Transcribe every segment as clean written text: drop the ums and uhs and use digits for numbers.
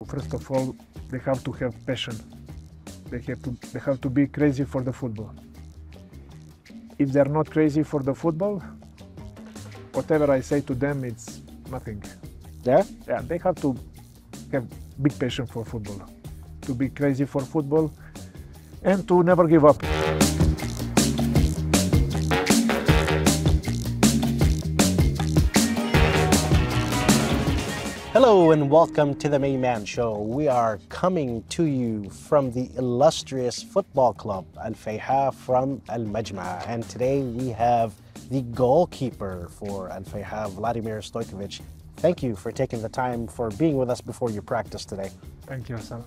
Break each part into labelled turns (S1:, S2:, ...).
S1: First of all, they have to have passion. They have to be crazy for the football. If they're not crazy for the football, whatever I say to them, it's nothing.
S2: Yeah?
S1: Yeah, they have to have big passion for football, to be crazy for football, and to never give up.
S2: Hello and welcome to the Mayman Show. We are coming to you from the illustrious football club Al-Faiha from Al-Majma. And today we have the goalkeeper for Al-Faiha, Vladimir Stojković. Thank you for taking the time for being with us before your practice today.
S1: Thank you, Sam.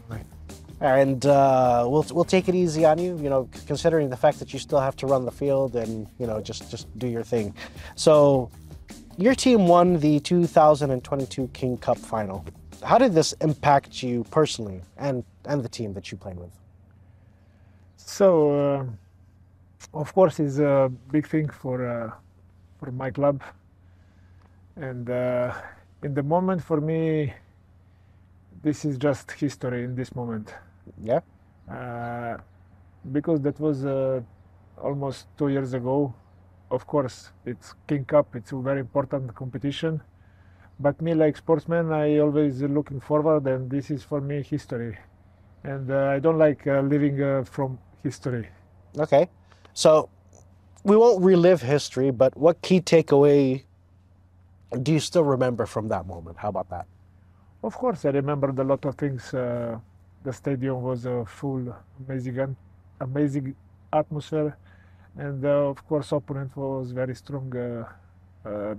S2: And we'll take it easy on you, considering the fact that you still have to run the field and, just do your thing. So, your team won the 2022 King Cup final. How did this impact you personally and the team that you play with?
S1: So, of course, it's a big thing for my club. And in the moment, for me, this is just history in this moment.
S2: Yeah?
S1: Because that was almost 2 years ago. Of course, it's King Cup, it's a very important competition. But me, like sportsman, I always looking forward, and this is for me history. And I don't like living from history.
S2: Okay. So, we won't relive history, but what key takeaway do you still remember from that moment? How about that?
S1: Of course, I remembered a lot of things. The stadium was full, amazing atmosphere. And of course, opponent was very strong,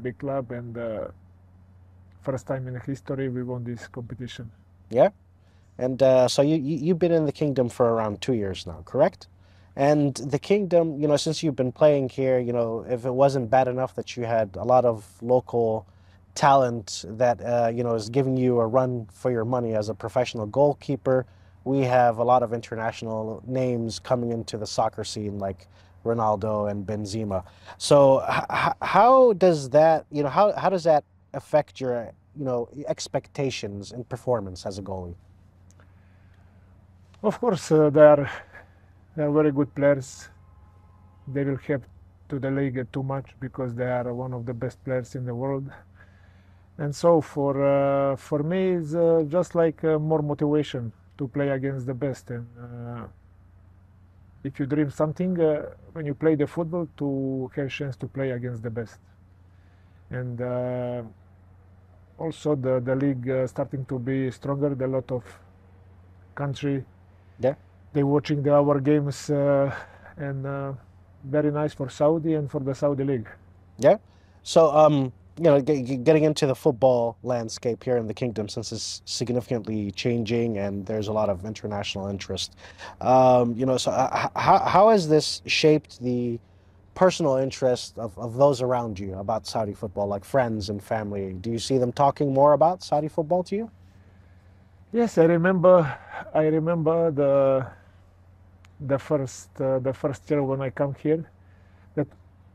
S1: big club, and first time in history we won this competition.
S2: Yeah, and so you've been in the kingdom for around 2 years now, correct? And the kingdom, since you've been playing here, if it wasn't bad enough that you had a lot of local talent that is giving you a run for your money as a professional goalkeeper, we have a lot of international names coming into the soccer scene, like Ronaldo and Benzema. So how does that, how does that affect your, expectations and performance as a goalie?
S1: Of course, they are very good players. They will help to the league too much because they are one of the best players in the world. And so for me, it's just like more motivation to play against the best. And if you dream something, when you play the football, to have a chance to play against the best. And also the league starting to be stronger. A lot of country,
S2: Yeah.
S1: they watching our games, and very nice for Saudi and for the Saudi League.
S2: Yeah. So, getting into the football landscape here in the kingdom, since it's significantly changing and there's a lot of international interest, so how has this shaped the personal interest of those around you about Saudi football, like friends and family? Do you see them talking more about Saudi football to you?
S1: Yes, I remember the first year when I come here. That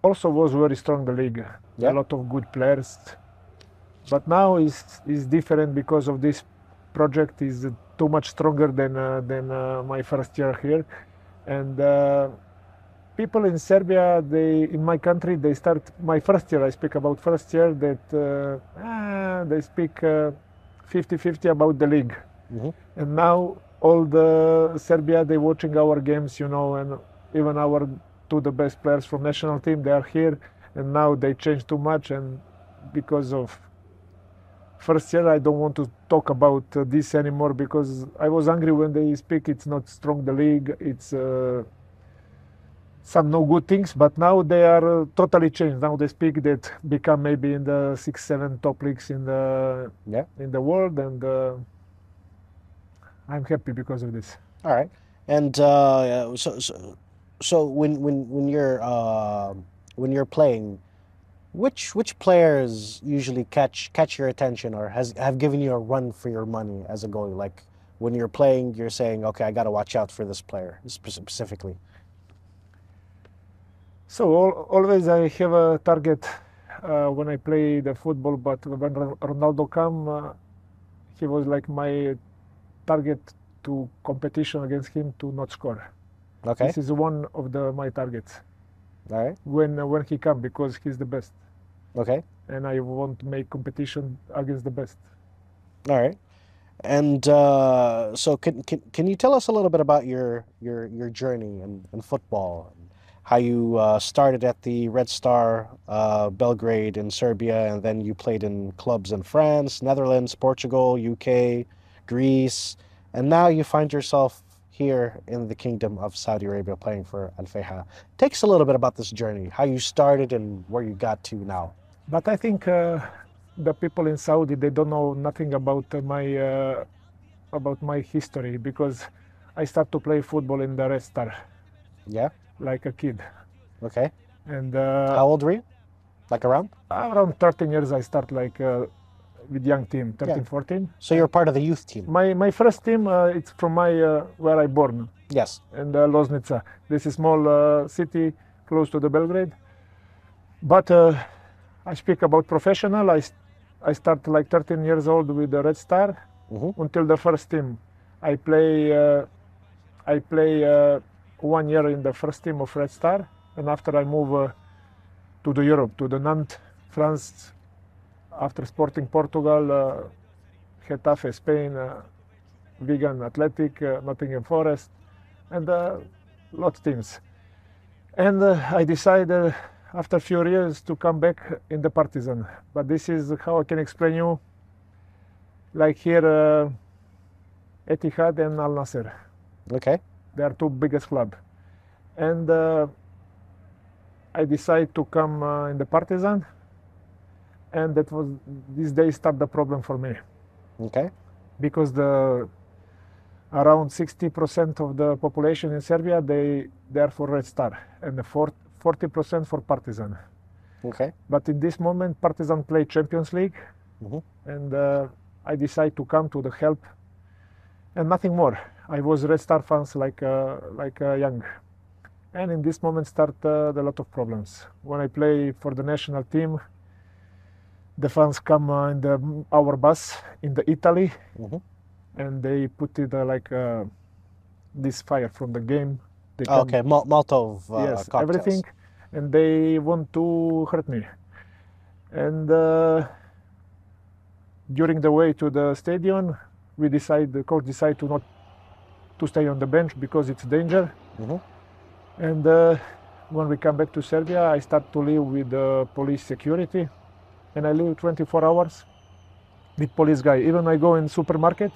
S1: also was very strong, the league.
S2: Yeah.
S1: A lot of good players. But now is different because of this project is too much stronger than my first year here. And people in Serbia, in my country, they start my first year. I speak about first year that they speak 50-50 about the league.
S2: Mm-hmm.
S1: And now all the Serbia, they watching our games, and even our the best players from national team, they are here. And now they change too much, and because of first year, I don't want to talk about this anymore because I was angry when they speak. It's not strong, the league. It's some no good things, but now they are totally changed. Now they speak that become maybe in the 6-7 top leagues in the world, and I'm happy because of this.
S2: All right. And so when you're playing, which players usually catch your attention or have given you a run for your money as a goalie? Like when you're playing, you're saying, okay, I got to watch out for this player specifically.
S1: So always I have a target when I play the football. But when Ronaldo come, he was like my target to competition against him to not score.
S2: Okay.
S1: This is one of my targets.
S2: All right.
S1: When he come, because he's the best.
S2: Okay.
S1: And I want to make competition against the best.
S2: All right. And so can you tell us a little bit about your journey in football, and how you started at the Red Star Belgrade in Serbia, and then you played in clubs in France, Netherlands, Portugal, UK, Greece, and now you find yourself here in the Kingdom of Saudi Arabia playing for Al-Faiha. Take us a little bit about this journey, how you started and where you got to now.
S1: But I think the people in Saudi, they don't know nothing about my history, because I start to play football in the Red Star.
S2: Yeah.
S1: Like a kid.
S2: Okay.
S1: And
S2: how old were you? Like around?
S1: Around 13 years I start like with young team, 13,
S2: Yeah.
S1: 14.
S2: So you're part of the youth team?
S1: My first team, it's from where I born.
S2: Yes.
S1: And Loznica. This is small city close to the Belgrade. But I speak about professional. I start like 13 years old with the Red Star until the first team. I play 1 year in the first team of Red Star, and after I move to the Europe, to the Nantes, France, after Sporting Portugal, Getafe, Spain, Wigan Athletic, Nottingham Forest, and lots of teams. And I decided after a few years to come back in the Partizan. But this is how I can explain you, like here, Etihad and Al Nassr.
S2: Okay.
S1: They are two biggest clubs. And I decided to come in the Partizan, and that was, this day start the problem for me.
S2: Okay.
S1: Because around 60% of the population in Serbia, they are for Red Star, and the 40% for Partizan.
S2: Okay.
S1: But in this moment, Partizan play Champions League, and I decided to come to the help, and nothing more. I was Red Star fans like young, and in this moment start a lot of problems. When I play for the national team, the fans come in our bus in the Italy, and they put it like this fire from the game. They
S2: okay, Molotov
S1: yes,
S2: cocktails.
S1: everything, and they want to hurt me. And during the way to the stadium, the coach decided to not to stay on the bench because it's danger. And when we come back to Serbia, I start to live with police security, and I live 24 hours with police guy. Even I go in supermarket,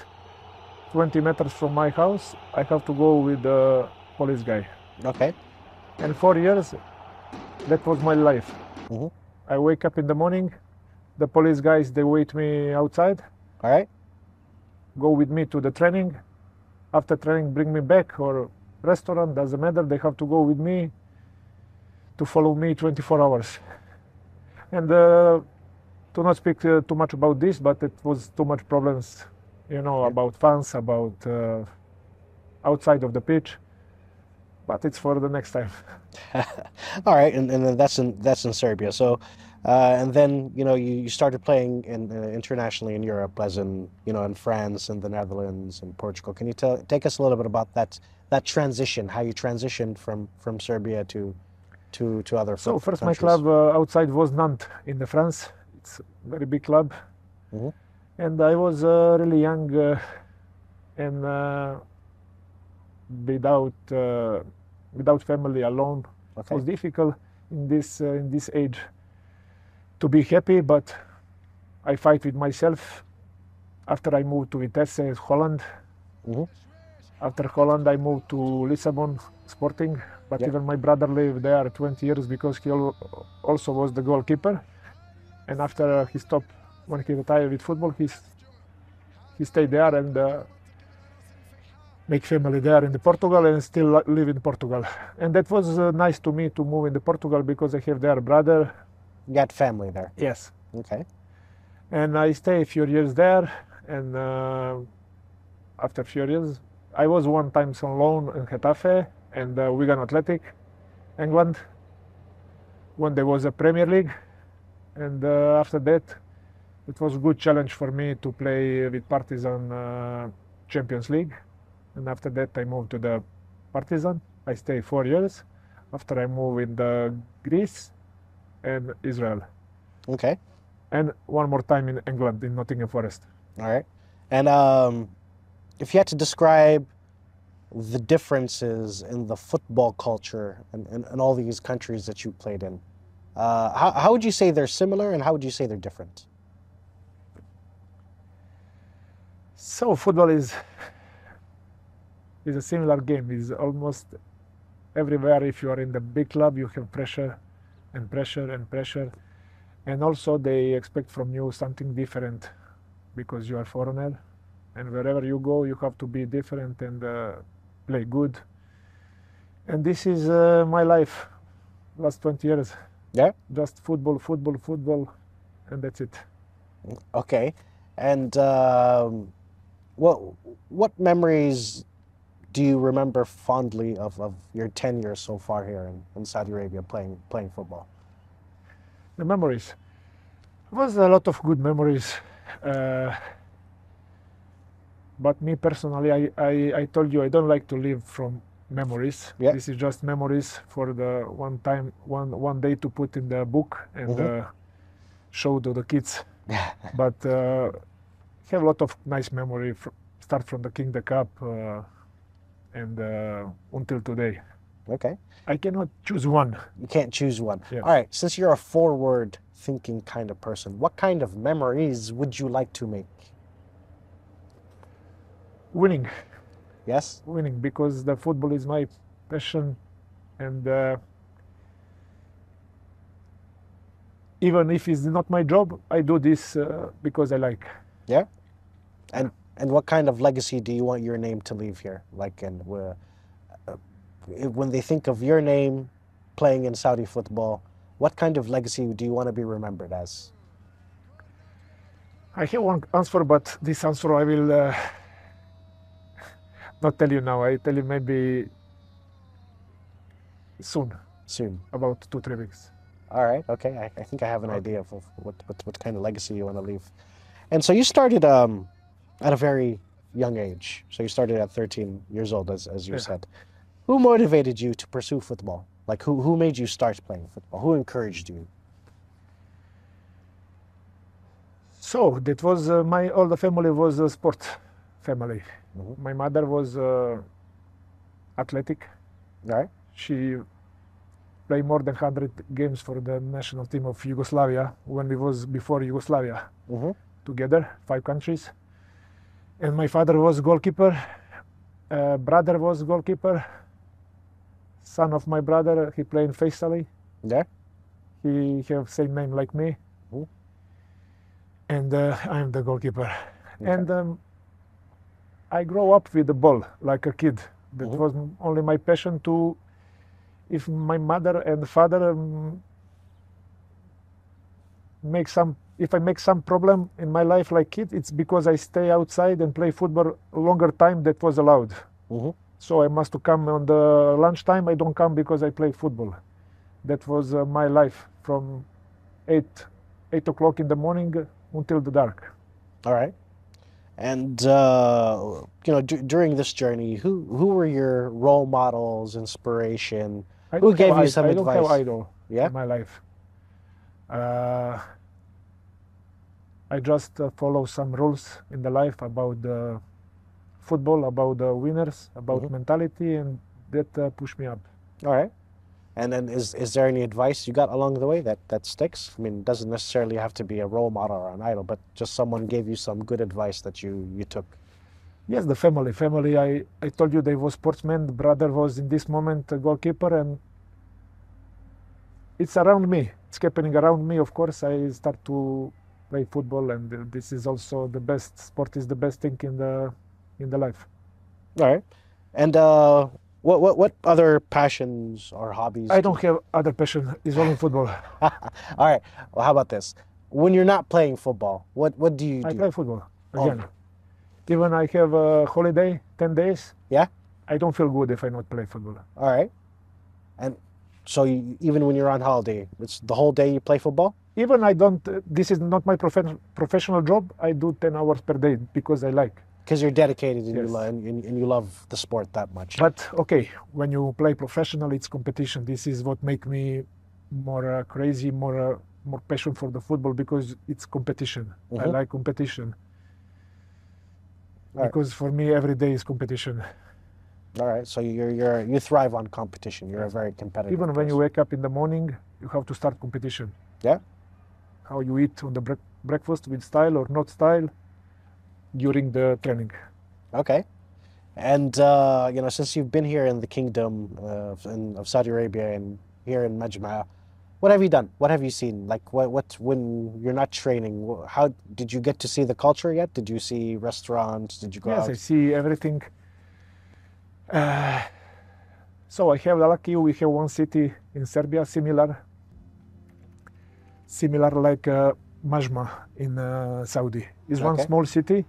S1: 20 meters from my house, I have to go with the police guy.
S2: Okay.
S1: And 4 years, that was my life. I wake up in the morning, the police guys, they wait me outside.
S2: All right.
S1: Go with me to the training. After training, bring me back, or restaurant, doesn't matter. They have to go with me to follow me 24 hours. And to not speak too much about this, but it was too much problems, about fans, about outside of the pitch. But it's for the next time.
S2: All right, and then that's in Serbia. So, and then you started playing internationally in Europe, as in in France and the Netherlands and Portugal. Can you take us a little bit about that transition, how you transitioned from Serbia to other
S1: So first,
S2: countries?
S1: my club outside was Nantes in the France. It's a very big club, and I was really young and without family, alone.
S2: Okay.
S1: It was difficult in this age to be happy, but I fight with myself. After I moved to Vitesse, Holland. After Holland, I moved to Lisbon, Sporting. But even my brother lived there 20 years because he also was the goalkeeper. And after he stopped, when he retired with football, he stayed there and make family there in Portugal, and still live in Portugal. And that was nice to me to move into Portugal because I have their brother.
S2: You got family there?
S1: Yes.
S2: Okay.
S1: And I stay a few years there, and after a few years, I was one time on loan in Getafe and Wigan Athletic, England, when there was a Premier League. And after that, it was a good challenge for me to play with Partizan Champions League, and after that I moved to the Partizan. I stayed 4 years. After I moved in the Greece and Israel,
S2: Okay.
S1: and one more time in England in Nottingham Forest.
S2: All right. And if you had to describe the differences in the football culture in all these countries that you played in, how would you say they're similar and how would you say they're different?
S1: So football is a similar game. It's almost everywhere. If you are in the big club, you have pressure and pressure and pressure, and also they expect from you something different because you are foreigner, and wherever you go, you have to be different and play good. And this is my life, last 20 years.
S2: Yeah.
S1: Just football, football, football, and that's it.
S2: Okay. And what memories do you remember fondly of your tenure so far here in Saudi Arabia playing football?
S1: The memories. It was a lot of good memories. But me personally, I told you I don't like to live from memories.
S2: Yeah.
S1: This is just memories for the one day to put in the book and show to the kids. But have a lot of nice memory. Start from the King the Cup and until today.
S2: Okay.
S1: I cannot choose one.
S2: You can't choose one.
S1: Yes.
S2: All right. Since you're a forward thinking kind of person, what kind of memories would you like to make?
S1: Winning.
S2: Yes?
S1: Winning, because the football is my passion, and even if it's not my job, I do this because I like.
S2: Yeah? And what kind of legacy do you want your name to leave here? Like, and when they think of your name playing in Saudi football, what kind of legacy do you want to be remembered as?
S1: I have one answer, but this answer I will not tell you now. I tell you maybe soon.
S2: Soon.
S1: About 2-3 weeks.
S2: All right. Okay. I think I have an idea of what kind of legacy you want to leave. And so you started at a very young age. So you started at 13 years old, as you said. Who motivated you to pursue football? Like, who made you start playing football? Who encouraged you?
S1: So that was all the family was a sport family. My mother was athletic.
S2: Right.
S1: She played more than 100 games for the national team of Yugoslavia when we was before Yugoslavia together, 5 countries. And my father was goalkeeper. Brother was goalkeeper. Son of my brother, he played in Faisali.
S2: Yeah.
S1: He have same name like me. And I am the goalkeeper. Okay. And I grew up with the ball like a kid. That was only my passion to, if my mother and father if I make some problem in my life like kid, it's because I stay outside and play football a longer time that was allowed. So I must come on the lunchtime. I don't come because I play football. That was my life from 8 o'clock in the morning until the dark.
S2: All right. And during this journey, who were your role models, inspiration? Who gave you some advice?
S1: I don't have idol in my life. I just follow some rules in the life about the football, about the winners, about mentality, and that push me up.
S2: All right. And then is there any advice you got along the way that sticks? I mean, it doesn't necessarily have to be a role model or an idol, but just someone gave you some good advice that you took.
S1: Yes, the family. Family, I told you they were sportsmen. The brother was in this moment a goalkeeper, and it's around me. It's happening around me. Of course, I start to play football, and this is also the best. Sport is the best thing in the life.
S2: All right. And what other passions or hobbies?
S1: I don't have other passion. It's only football.
S2: All right. Well, how about this? When you're not playing football, what do you do?
S1: I play football again. Even I have a holiday, 10 days.
S2: Yeah.
S1: I don't feel good if I not play football.
S2: All right. And so even when you're on holiday, it's the whole day you play football?
S1: Even I don't. This is not my professional job. I do 10 hours per day because I like.
S2: Because you're dedicated and,
S1: Yes.
S2: and you love the sport that much.
S1: But okay, when you play professional, it's competition. This is what make me more crazy, more passion for the football, because it's competition. I like competition.
S2: Right.
S1: Because for me, every day is competition.
S2: All right, so you thrive on competition. You're a very competitive
S1: Even when
S2: person.
S1: you wake up in the morning, you have to start competition.
S2: Yeah?
S1: How you eat on the breakfast, with style or not style, during the training.
S2: Okay. And, you know, since you've been here in the Kingdom of Saudi Arabia and here in Majma, what have you done? What have you seen? Like, when you're not training, how did you get to see the culture yet? Did you see restaurants? Did you go
S1: Yes,
S2: out?
S1: I see everything. So I have the lucky, we have one city in Serbia similar like Majma in Saudi. It's one
S2: Okay.
S1: small city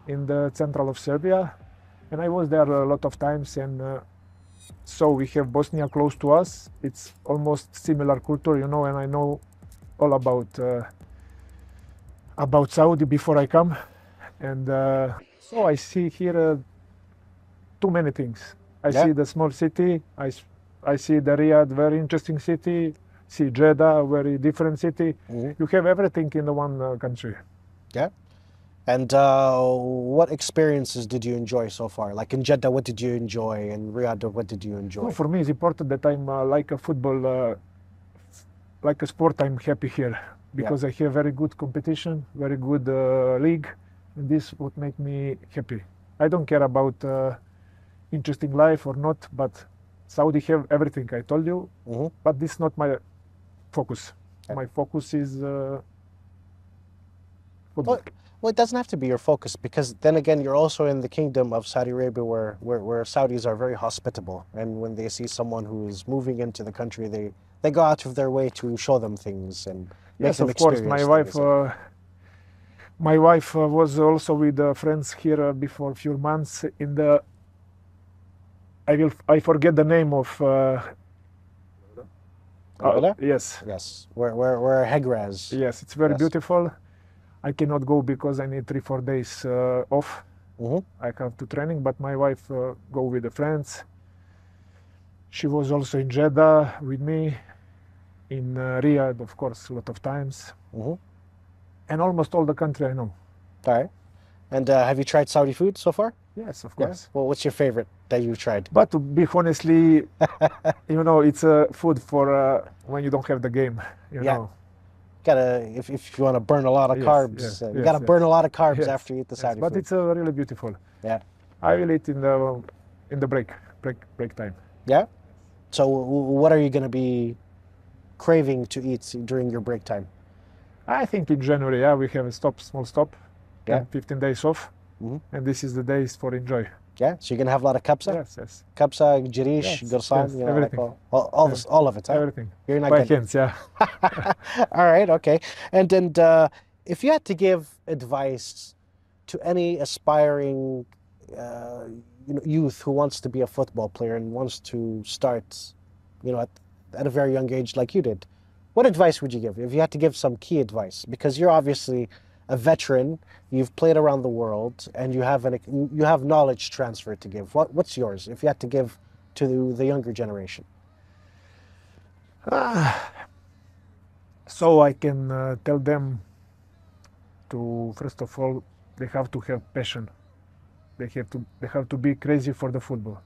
S1: in the central of Serbia, and I was there a lot of times. And so we have Bosnia close to us. It's almost similar culture, you know, and I know all about Saudi before I come. And so I see here too many things. I
S2: Yeah.
S1: see the small city. I see the Riyadh, very interesting city. See Jeddah, very different city. You have everything in the one country.
S2: Yeah. And what experiences did you enjoy so far? Like in Jeddah, what did you enjoy? In Riyadh, what did you enjoy?
S1: Well, for me, it's important that I'm like a football, like a sport. I'm happy here because I have very good competition, very good league, and this would make me happy. I don't care about interesting life or not, but Saudi have everything I told you, but this is not my focus.
S2: Okay.
S1: My focus is football.
S2: Well, it doesn't have to be your focus, because then again, you're also in the Kingdom of Saudi Arabia where Saudis are very hospitable. And when they see someone who's moving into the country, they go out of their way to show them things and make
S1: Yes,
S2: them
S1: of course.
S2: experience things.
S1: My wife was also with friends here before a few months in the. I forget the name of. Yes.
S2: Yes, where Hegraz.
S1: Yes, it's very
S2: Yes.
S1: beautiful. I cannot go because I need 3-4 days off. I have to training, but my wife go with the friends. She was also in Jeddah with me, in Riyadh, of course, a lot of times, and almost all the country I know.
S2: All right. And have you tried Saudi food so far?
S1: Yes, of
S2: Yeah.
S1: course.
S2: Well, what's your favorite that you've tried?
S1: But to be honestly, you know, it's food for when you don't have the game. You
S2: Yeah.
S1: know.
S2: Gotta, if you want to burn a lot of
S1: Yes,
S2: carbs,
S1: yes,
S2: you
S1: yes,
S2: gotta
S1: yes.
S2: burn a lot of carbs
S1: Yes,
S2: after you eat the
S1: yes,
S2: Saudi
S1: but
S2: food.
S1: it's really beautiful.
S2: Yeah.
S1: I will eat in the break time.
S2: Yeah. So what are you gonna be craving to eat during your break time?
S1: I think in January, yeah, we have a small stop,
S2: Yeah.
S1: 10, 15 days off, and this is the days for enjoy.
S2: Yeah. So you're gonna have a lot of kabsa,
S1: Yes, yes,
S2: kabsa, jirish,
S1: Yes,
S2: gursan,
S1: yes,
S2: you know, like
S1: everything.
S2: all of it. Huh?
S1: Everything.
S2: You're not
S1: By
S2: getting.
S1: hands, yeah.
S2: All right. Okay. And if you had to give advice to any aspiring youth who wants to be a football player and wants to start, you know, at a very young age like you did, what advice would you give? If you had to give some key advice, because you're obviously a veteran, you've played around the world, and you have knowledge transfer to give. What's yours if you had to give to the younger generation?
S1: So I can tell them to, first of all, they have to have passion. They have to be crazy for the football.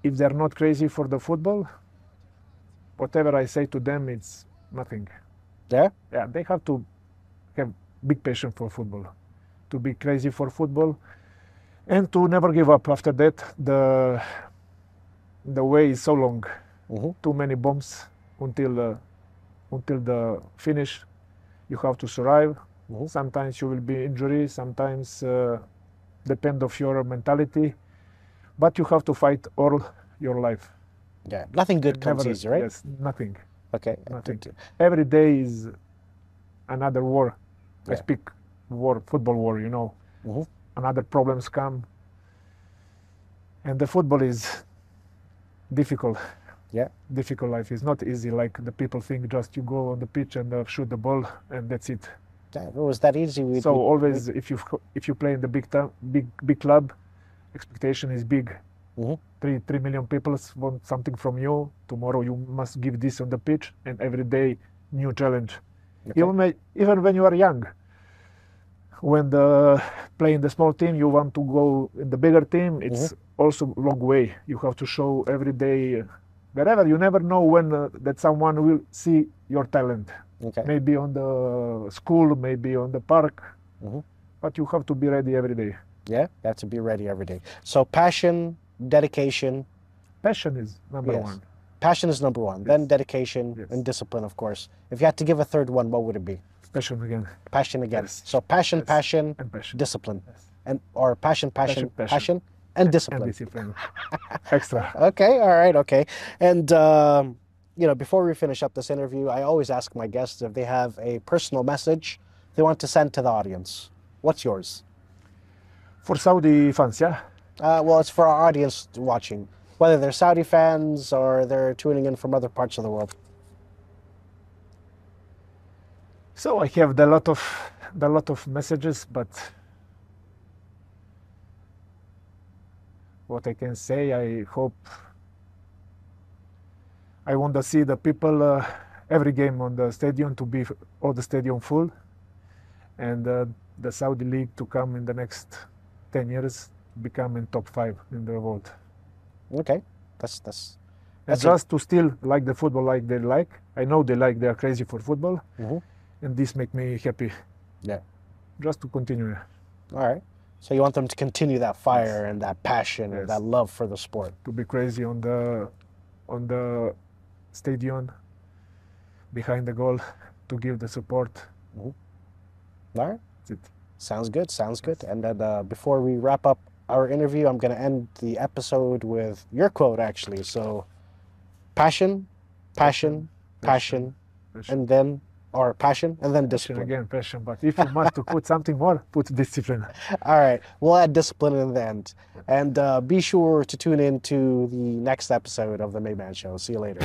S1: If they're not crazy for the football, whatever I say to them, it's nothing.
S2: Yeah.
S1: Yeah, they have to have big passion for football, to be crazy for football, and to never give up. After that, the way is so long, too many bombs until the finish. You have to survive. Sometimes you will be injured. Sometimes depend of your mentality, but you have to fight all your life.
S2: Yeah. Nothing good comes
S1: Never,
S2: easy, right?
S1: Yes, nothing.
S2: Okay.
S1: Nothing. Every day is another war. I
S2: Yeah.
S1: speak war, football war, you know. Another problems come. And the football is difficult.
S2: Yeah.
S1: Difficult life is not easy like the people think, just you go on the pitch and shoot the ball and that's it.
S2: If it was that easy,
S1: So always, if you play in the big club, expectation is big.
S2: Mhm.
S1: 3 million people want something from you. Tomorrow you must give this on the pitch, and every day new challenge.
S2: Okay.
S1: Even when you are young, when playing the small team, you want to go in the bigger team. It's also long way. You have to show every day, wherever. You never know when that someone will see your talent.
S2: Okay.
S1: Maybe on the school, maybe on the park,
S2: Mhm.
S1: but you have to be ready every day.
S2: Yeah, you have to be ready every day. So passion, dedication.
S1: Passion is number
S2: Yes.
S1: one.
S2: Passion is number one. Then
S1: Yes.
S2: dedication
S1: Yes.
S2: and discipline, of course. If you had to give a third one, what would it be?
S1: Passion again.
S2: Passion again.
S1: Yes.
S2: So passion,
S1: Yes.
S2: passion,
S1: And passion.
S2: discipline.
S1: Yes.
S2: Or passion,
S1: Passion.
S2: and discipline.
S1: And discipline. Extra.
S2: Okay, all right, okay. And, before we finish up this interview, I always ask my guests if they have a personal message they want to send to the audience. What's yours?
S1: For Saudi fans, yeah?
S2: Well, it's for our audience watching, whether they're Saudi fans or they're tuning in from other parts of the world.
S1: So I have the lot of messages, but what I can say, I hope I want to see the people every game on the stadium to be all the stadium full, and the Saudi League to come in the next 10 years, become in top 5 in the world.
S2: Okay, that's
S1: And just to still like the football like they like. I know they are crazy for football, and this make me happy.
S2: Yeah.
S1: Just to continue.
S2: All right. So you want them to continue that fire and that passion and that love for the sport.
S1: To be crazy on the stadium, behind the goal, to give the support.
S2: All right.
S1: That's it.
S2: Sounds good. Sounds good. And then before we wrap up our interview, I'm going to end the episode with your quote, actually. So, passion, and then, or passion, and then discipline.
S1: Again, passion. But if you must to put something more, put discipline.
S2: All right. We'll add discipline in the end. And be sure to tune in to the next episode of the Mayman Show. See you later.